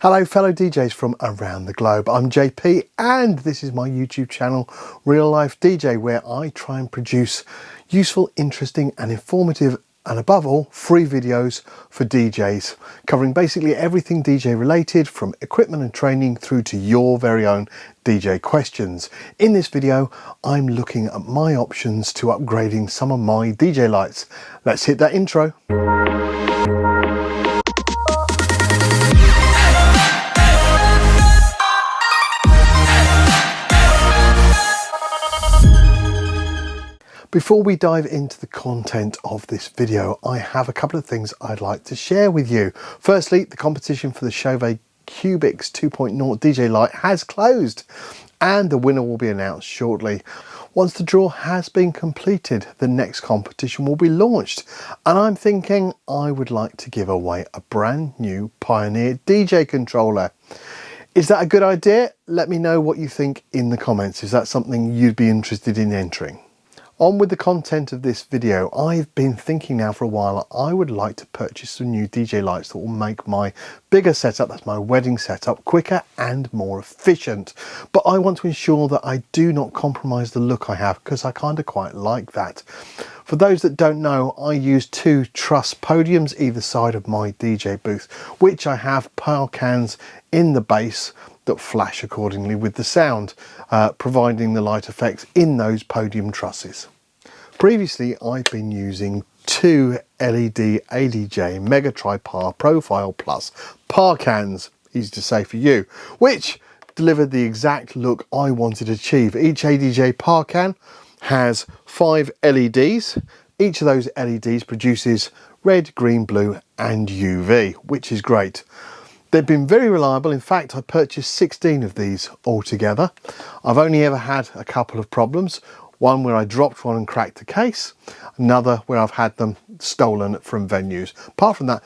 Hello fellow DJs from around the globe, I'm JP and this is my YouTube channel Real Life DJ, where I try and produce useful, interesting and informative and above all free videos for DJs, covering basically everything DJ related, from equipment and training through to your very own DJ questions. In this video I'm looking at my options to upgrading some of my DJ lights. Let's hit that intro. Before we dive into the content of this video, I have a couple of things I'd like to share with you. Firstly, the competition for the Chauvet Cubics 2.0 DJ light has closed and the winner will be announced shortly. Once the draw has been completed, the next competition will be launched, and I'm thinking I would like to give away a brand new Pioneer DJ controller. Is that a good idea? Let me know what you think in the comments. Is that something you'd be interested in entering? On with the content of this video. I've been thinking now for a while I would like to purchase some new DJ lights that will make my bigger setup, that's my wedding setup, quicker and more efficient. But I want to ensure that I do not compromise the look I have, because I kind of quite like that. For those that don't know, I use two truss podiums either side of my DJ booth, which I have power cans in the base that flash accordingly with the sound, providing the light effects in those podium trusses. Previously I've been using two LED ADJ Mega Tri-Par Profile Plus par cans, easy to say for you, which delivered the exact look I wanted to achieve. Each ADJ par can has 5 LEDs. Each of those LEDs produces red, green, blue and UV, which is great. They've been very reliable. In fact, I purchased 16 of these altogether. I've only ever had a couple of problems. One where I dropped one and cracked the case. Another where I've had them stolen from venues. Apart from that,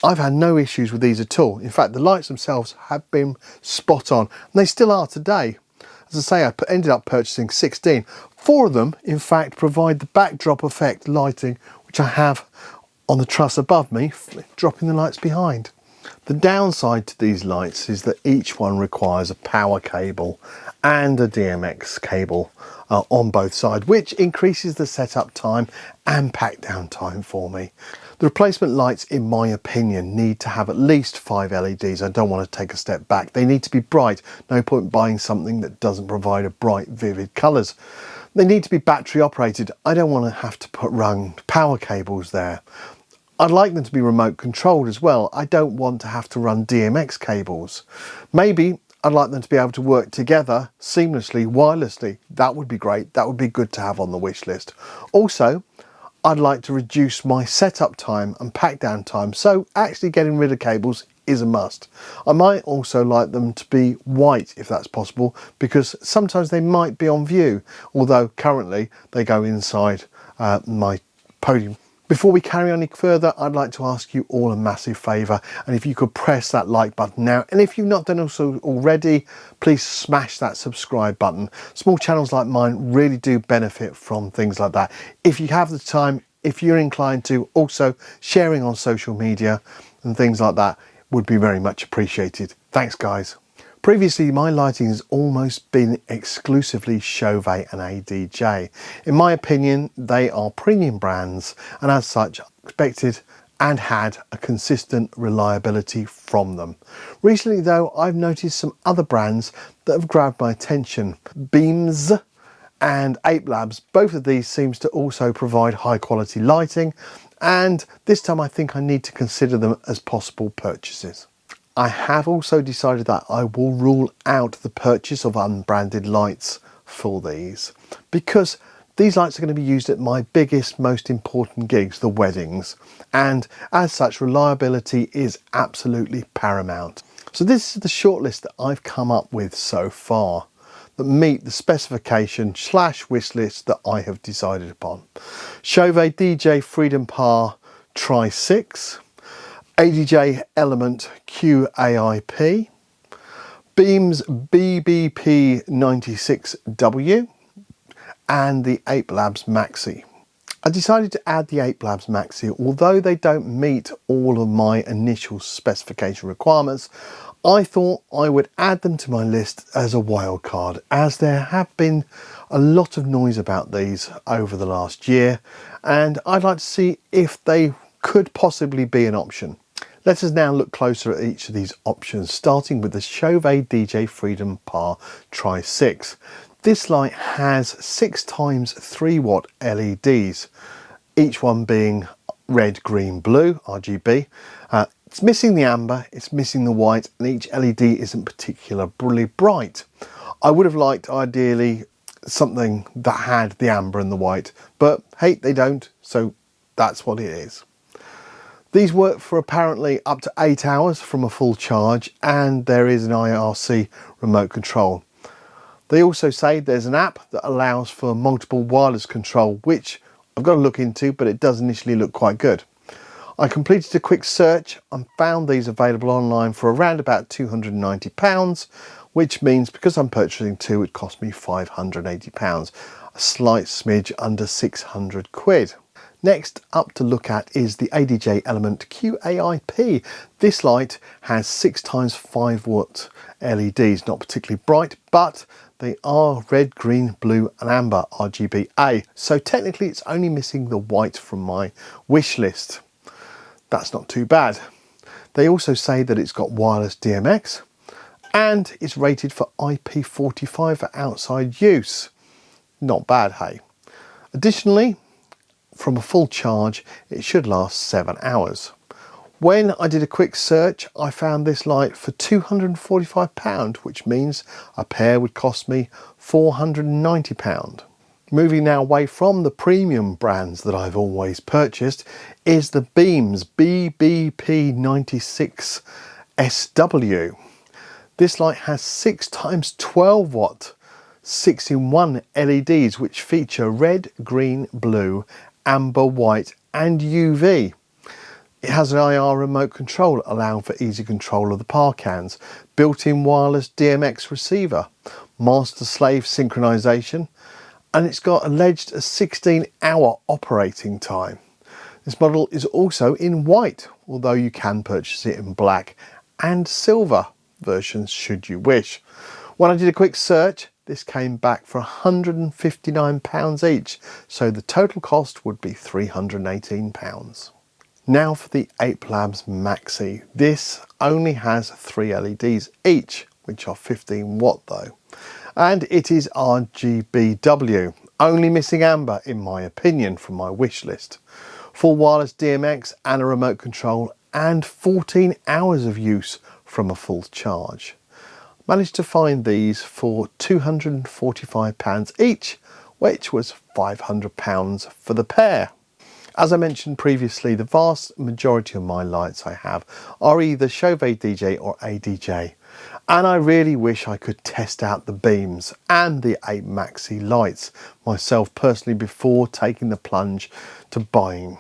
I've had no issues with these at all. In fact, the lights themselves have been spot on, and they still are today. As I say, I ended up purchasing 16. 4 of them, in fact, provide the backdrop effect lighting, which I have on the truss above me, dropping the lights behind. The downside to these lights is that each one requires a power cable and a DMX cable on both sides, which increases the setup time and pack down time for me. The replacement lights, in my opinion, need to have at least 5 LEDs. I don't want to take a step back. They need to be bright. No point buying something that doesn't provide a bright, vivid colours. They need to be battery operated. I don't want to have to put run power cables there. I'd like them to be remote controlled as well. I don't want to have to run DMX cables. Maybe I'd like them to be able to work together seamlessly, wirelessly. That would be great. That would be good to have on the wish list. Also, I'd like to reduce my setup time and pack down time, so actually getting rid of cables is a must. I might also like them to be white if that's possible, because sometimes they might be on view, although currently they go inside my podium. Before we carry on any further, I'd like to ask you all a massive favour, and if you could press that like button now, and if you've not done so already, please smash that subscribe button. Small channels like mine really do benefit from things like that. If you have the time, if you're inclined to, also sharing on social media and things like that would be very much appreciated. Thanks guys. Previously, my lighting has almost been exclusively Chauvet and ADJ. In my opinion, they are premium brands, and as such, expected and had a consistent reliability from them. Recently though, I've noticed some other brands that have grabbed my attention. Beamz and Ape Labs, both of these seems to also provide high quality lighting, and this time I think I need to consider them as possible purchases. I have also decided that I will rule out the purchase of unbranded lights for these, because these lights are going to be used at my biggest, most important gigs, the weddings, and as such reliability is absolutely paramount. So this is the shortlist that I've come up with so far that meet the specification / wish list that I have decided upon. Chauvet DJ Freedom Par Tri-6, ADJ Element QAIP, Beamz BBP96SW, and the Ape Labs Maxi. I decided to add the Ape Labs Maxi. Although they don't meet all of my initial specification requirements, I thought I would add them to my list as a wild card, as there have been a lot of noise about these over the last year, and I'd like to see if they could possibly be an option. Let us now look closer at each of these options, starting with the Chauvet DJ Freedom Par Tri-6. This light has 6 times 3 watt LEDs, each one being red, green, blue, RGB. It's missing the amber, it's missing the white, and each LED isn't particularly bright. I would have liked ideally something that had the amber and the white, but hey, they don't, so that's what it is. These work for apparently up to 8 hours from a full charge, and there is an IRC remote control. They also say there's an app that allows for multiple wireless control, which I've got to look into, but it does initially look quite good. I completed a quick search and found these available online for around about £290, which means because I'm purchasing 2, it cost me £580, a slight smidge under 600 quid. Next up to look at is the ADJ Element QAIP. This light has 6 times 5 watt LEDs, not particularly bright, but they are red, green, blue and amber RGBA. So technically it's only missing the white from my wish list. That's not too bad. They also say that it's got wireless DMX and it's rated for IP45 for outside use. Not bad, hey. Additionally, from a full charge, it should last 7 hours. When I did a quick search, I found this light for £245, which means a pair would cost me £490. Moving now away from the premium brands that I've always purchased is the Beamz BBP96SW. This light has 6 times 12 watt 6-in-1 LEDs, which feature red, green, blue, amber, white and UV. It has an IR remote control allowing for easy control of the par cans, built-in wireless DMX receiver, master-slave synchronization, and it's got alleged a 16-hour operating time. This model is also in white, although you can purchase it in black and silver versions should you wish. When I did a quick search, this came back for £159 each, so the total cost would be £318. Now for the Ape Labs Maxi. This only has 3 LEDs each, which are 15 watt though. And it is RGBW, only missing amber in my opinion from my wish list. Full wireless DMX and a remote control and 14 hours of use from a full charge. Managed to find these for £245 each, which was £500 for the pair. As I mentioned previously, the vast majority of my lights I have are either Chauvet DJ or ADJ, and I really wish I could test out the Beamz and the Ape Maxi lights myself personally before taking the plunge to buying.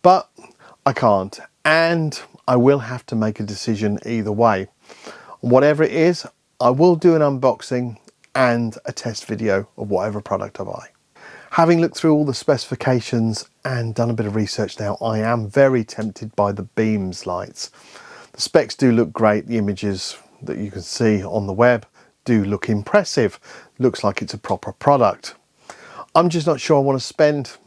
But I can't, and I will have to make a decision either way. Whatever it is, I will do an unboxing and a test video of whatever product I buy. Having looked through all the specifications and done a bit of research now, I am very tempted by the Beamz lights. The specs do look great. The images that you can see on the web do look impressive. Looks like it's a proper product. I'm just not sure I want to spend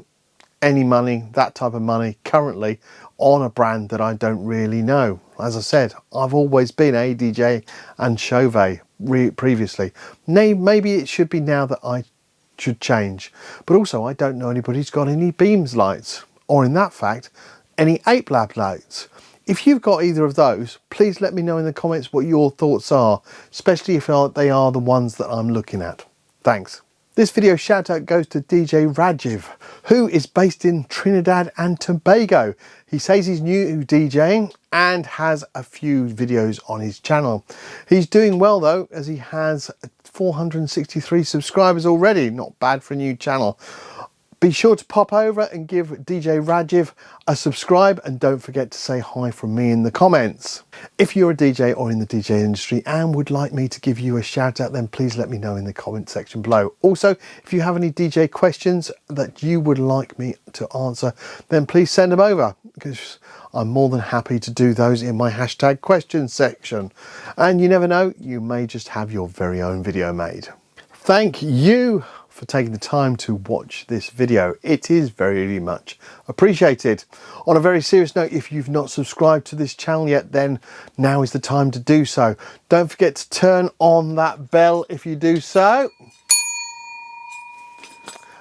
any money, that type of money currently, on a brand that I don't really know. As I said, I've always been ADJ and Chauvet previously. Maybe it should be now that I should change, but also I don't know anybody who's got any Beamz lights, or in that fact any Ape Lab lights. If you've got either of those, please let me know in the comments what your thoughts are, especially if they are the ones that I'm looking at. Thanks. This video shout out goes to DJ Rajiv, who is based in Trinidad and Tobago. He says he's new DJing and has a few videos on his channel. He's doing well though, as he has 463 subscribers already. Not bad for a new channel. Be sure to pop over and give DJ Rajiv a subscribe, and don't forget to say hi from me in the comments. If you're a DJ or in the DJ industry and would like me to give you a shout out, then please let me know in the comment section below. Also, if you have any DJ questions that you would like me to answer, then please send them over, because I'm more than happy to do those in my hashtag questions section. And you never know, you may just have your very own video made. Thank you for taking the time to watch this video. It is very much appreciated. On a very serious note, if you've not subscribed to this channel yet, then now is the time to do so. Don't forget to turn on that bell if you do so,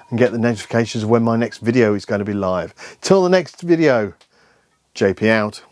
and get the notifications of when my next video is going to be live. Till the next video, JP out.